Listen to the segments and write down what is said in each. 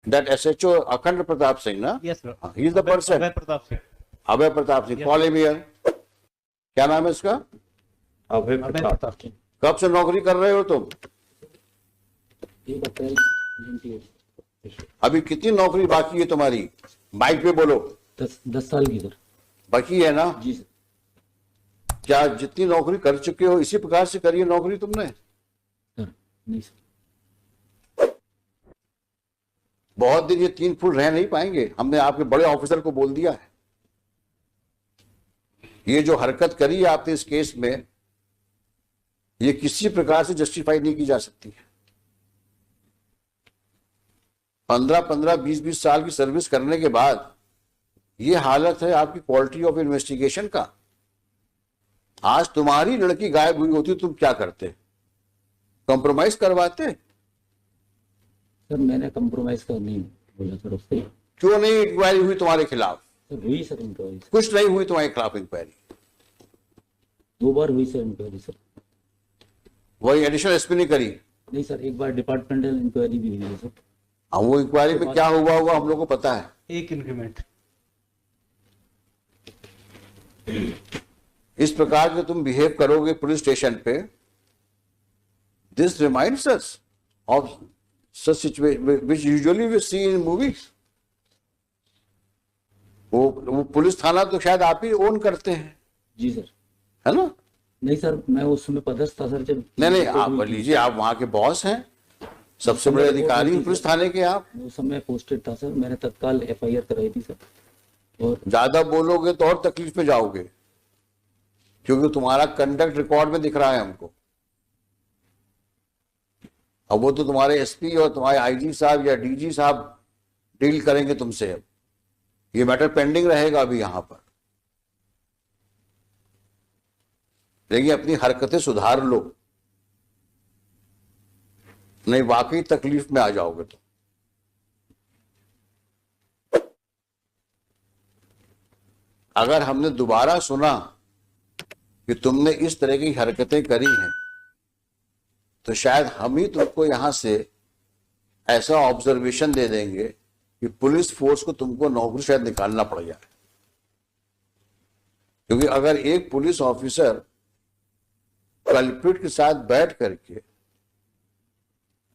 That SHO Akhand Pratap Singh, na? Yes, sir. He is the person. Abhay Pratap Singh. Abhay Pratap Singh. Call him here. क्या नाम है इसका? अभय Abhay Pratap. Pratap Singh. कब से नौकरी कर रहे हो तुम? अभी कितनी नौकरी बाकी है तुम्हारी? माइक पे बोलो। 10 साल की सर। बाकी है ना? जी सर। क्या जितनी नौकरी कर चुके हो इसी प्रकार से करी है नौकरी तुमने? सर नहीं सर। बहुत दिन ये 3 फुट रह नहीं पाएंगे। हमने आपके बड़े ऑफिसर को बोल दिया है। ये जो हरकत करी है आपने इस केस में, ये किसी प्रकार से जस्टिफाई नहीं की जा सकती है। 15-15, 20-20 साल की सर्विस करने के बाद ये हालत है आपकी क्वालिटी ऑफ इन्वेस्टिगेशन का। आज तुम्हारी लड़की गायब हुई होती तुम क्या करते? कॉम्प्रोमाइज करवाते? सर मैंने कंप्रोमाइज कर नहीं बोला सर उससे। क्यों नहीं इंक्वायरी हुई तुम्हारे खिलाफ? सर हुई सर इंक्वायरी। कुछ नहीं हुई तुम्हारे खिलाफ इंक्वायरी? 2 बार हुई सर इंक्वायरी सर। वही एडिशनल एसपी ने करी? नहीं सर, एक बार डिपार्टमेंटल इंक्वायरी भी हुई है सर। अब वो इंक्वायरी में क्या हुआ होगा हम लोग को पता है। एक इंक्रीमेंट। इस प्रकार के तुम बिहेव करोगे पुलिस स्टेशन पे, this reminds us of such situation which usually we see in movies. वो पुलिस थाना तो शायद आप ही ओन करते हैं, जी सर। है ना? नहीं सर, मैं उस समय पदस्थ था सर जब। नहीं, आप लीजिए, आप वहां के बॉस हैं, सबसे बड़े अधिकारी पुलिस थाने के आप। उस समय पोस्टेड था सर, मैंने तत्काल FIR कराई थी सर। और ज्यादा बोलोगे तो और तकलीफ में जाओगे, क्योंकि तुम्हारा कंडक्ट रिकॉर्ड में दिख रहा है हमको। अब वो तो तुम्हारे एसपी और तुम्हारे IG साहब या DG साहब डील करेंगे तुमसे। अब ये मैटर पेंडिंग रहेगा अभी यहां पर। लेकिन अपनी हरकतें सुधार लो, नहीं वाकई तकलीफ में आ जाओगे तुम। अगर हमने दोबारा सुना कि तुमने इस तरह की हरकतें करी हैं, तो शायद हम ही तुमको यहां से ऐसा ऑब्जर्वेशन दे देंगे कि पुलिस फोर्स को तुमको नौकरी शायद निकालना पड़ जाए। क्योंकि अगर एक पुलिस ऑफिसर कल्प्रिट के साथ बैठ करके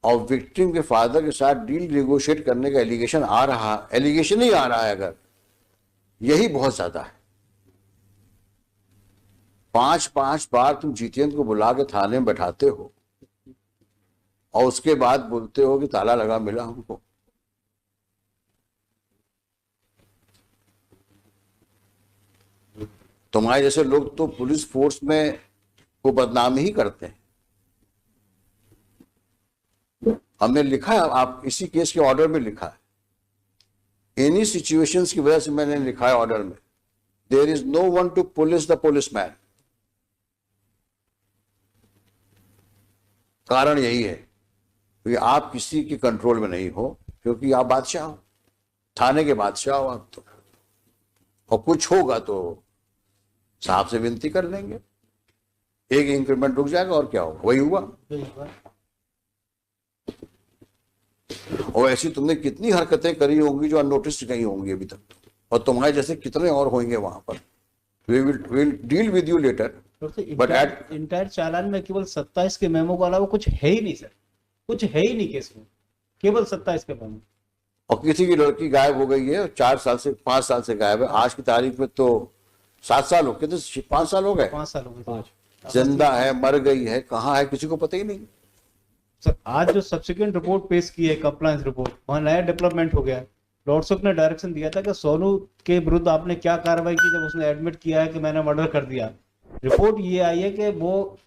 और विक्टिम के फादर के साथ डील नेगोशिएट करने का एलिगेशन ही आ रहा है, अगर यही बहुत ज्यादा है। 5-5 बार तुम जीतेंद्र को बुला के थाने में बैठाते हो और उसके बाद बोलते हो कि ताला लगा मिला हमको। तुम्हारे जैसे लोग तो पुलिस फोर्स में को बदनाम ही करते हैं। हमने लिखा है, आप इसी केस के ऑर्डर में लिखा है, एनी सिचुएशंस की वजह से मैंने लिखा है ऑर्डर में, there is no one to police the policeman. कारण यही है कि आप किसी के कंट्रोल में नहीं हो, क्योंकि आप बादशाह हो, थाने के बादशाह हो आप तो। और कुछ होगा तो साहब से विनती कर लेंगे, एक इंक्रीमेंट रुक जाएगा और क्या होगा। वही हुआ। और ऐसी तुमने कितनी हरकतें करी होंगी जो अननोटिस गई होंगी अभी तक, और तुम्हारे जैसे कितने और होंगे वहां पर। We will deal with you later. But at entire चालान में केवल 27 के मेमो के अलावा कुछ है ही नहीं सर, कुछ है ही नहीं केस में, केवल 27 के मेमो। और किसी की लड़की गायब हो गई है, 4 साल से 5 साल से गायब है, आज की तारीख में तो 7 साल हो गए, 5 साल हो गए। 5 साल हो गए। जिंदा है, मर गई है, कहाँ है, किसी को पता ही नहीं। सर आज जो सब्सिक्वेंट रिपोर्ट पेश की है, कंप्लायंस रिपोर्ट, वहां नया डेवलपमेंट हो गया है। लॉर्ड साहब ने डायरेक्शन दिया था कि सोनू के विरुद्ध आपने क्या कार्रवाई की जब उसने एडमिट किया है कि मैंने मर्डर कर दिया। रिपोर्ट ये आई है कि वो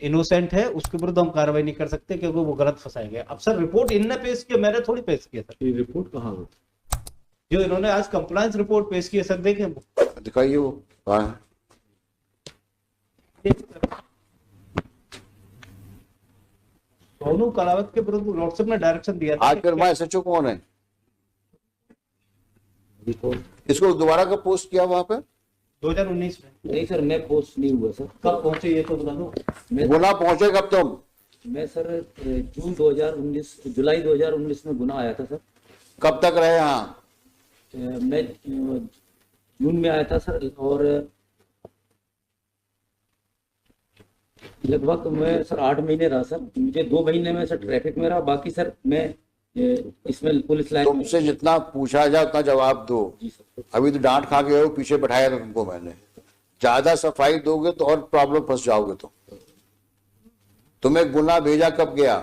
इनोसेंट है, उसके विरुद्ध हम कार्रवाई नहीं कर सकते क्योंकि वो गलत फंसाया गया। अब सर रिपोर्ट इनने पेश की, मैंने थोड़ी पेश किया सर। ये रिपोर्ट कहाँ हो जो इन्होंने आज कंप्लायंस रिपोर्ट पेश की है सर, देखें दिखाइए वो कहाँ है। सोनू कलावत के विरुद्ध लॉर्ड साहब ने डायरेक्शन दिया था। आज फिर मैं SHO कौन है? रिपोर्ट? इसको दोबारा कब पोस्ट किया वहां पे? 2019 में। नहीं सर, मैं पोस्ट नहीं हुआ सर। कब पहुंचे ये तो बता दो। गुना पहुंचे कब तुम? मैं सर जून 2019, जुलाई 2019 में गुना आया था सर। कब तक रहे यहाँ? मैं जून में आया था सर, और लगभग मैं सर 8 महीने रहा सर। मुझे 2 महीने में सर ट्रैफिक में रहा, बाकी सर मैं इसमें पुलिस लाइन में। तुमसे जितना पूछा जाए उतना जवाब दो। जी सर। अभी तो डांट खा के हो, पीछे बैठाया था तुमको मैंने। ज्यादा सफाई दोगे तो और प्रॉब्लम फंस जाओगे। तो तुम्हें गुना भेजा कब गया?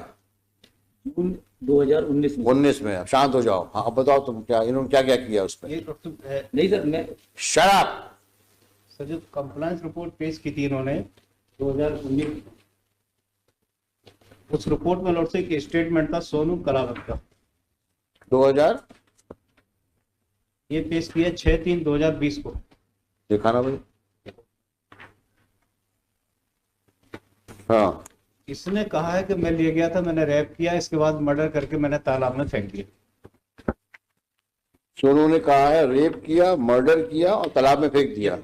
जून 2019 में। 19 में। अब शांत हो जाओ। हाँ अब बताओ तुम क्या, इन्होंने क्या क्या किया उस पर? ये डॉक्टर है नहीं सर, मैं शराब। सर, जो कंप्लायंस रिपोर्ट पेश की थी इन्होंने 2019, उस रिपोर्ट में लॉर्ड से एक स्टेटमेंट था सोनू कलावत का, 2000 ये पेश किया 6/3/2020 को। दिखाना भाई। हाँ, इसने कहा है कि मैं ले गया था, मैंने रैप किया, इसके बाद मर्डर करके मैंने तालाब में फेंक दिया। सोनू ने कहा है रेप किया, मर्डर किया और तालाब में फेंक दिया।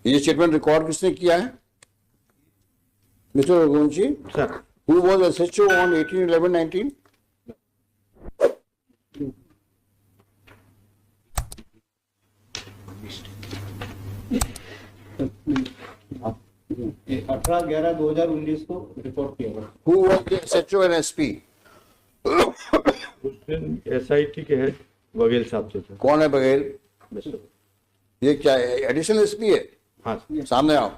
ये स्टेटमेंट रिकॉर्ड किसने किया है? Mister Raghuvanshi sir. Who was SHO on 18/11/19? आप 18/11/2019 को रिपोर्ट किया गया। Who was the SHO and SP? उस दिन SIT के हेड बघेल साहब थे सर। कौन है बघेल? बस। ये क्या है? एडिशनल एसपी है? हाँ सर। सामने आओ।